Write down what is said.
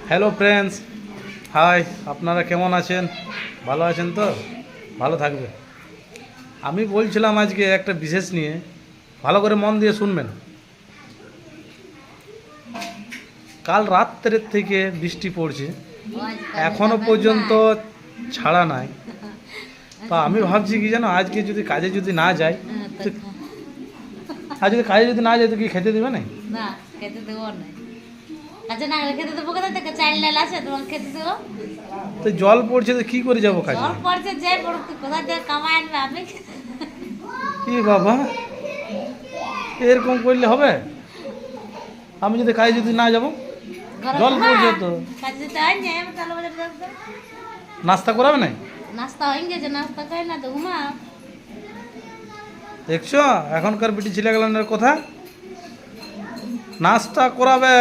Hello friends, high. আপনারা কেমন আছেন? ভালো আছেন তো? ভালো থাকবে। আমি বলছিলাম আজকে একটা বিশেষ নিয়ে, ভালো করে মন দিয়ে শুনবেন। কাল রাত্রের থেকে বৃষ্টি পড়ছে, এখনো পর্যন্ত ছাড়া নাই। তো আমি ভাবছি কি জানো, আজকে যদি কাজে যদি না যাই, তো আজকে কাজে যদি না যাই তো কি খেতে দেবে না? না, খেতে দেবো না। আচ্ছা, না খেতে দেবো কোথা থেকে? চাইল্ড লাইন আছে তোমার খেতে দেবো? তো জল পড়ছে তো কি করে যাবো কাজে? জল পড়ছে যে পড়ুক, কোথা থেকে কামাই আনবে? আমি কি বাবা, এরকম করলে হবে? আমি যদি কাজে যদি না যাবো, জল পড়ছে তো কাজে যেতে হয় না, আমি তাহলে বাজারে যাবো তো। নাস্তা করাবে না? নাস্তা হয়ে গেছে, নাস্তা করে না তো ঘুমাও। দেখছো এখনকার বিটি ছেলেগুলোর কথা, নাস্তা করাবে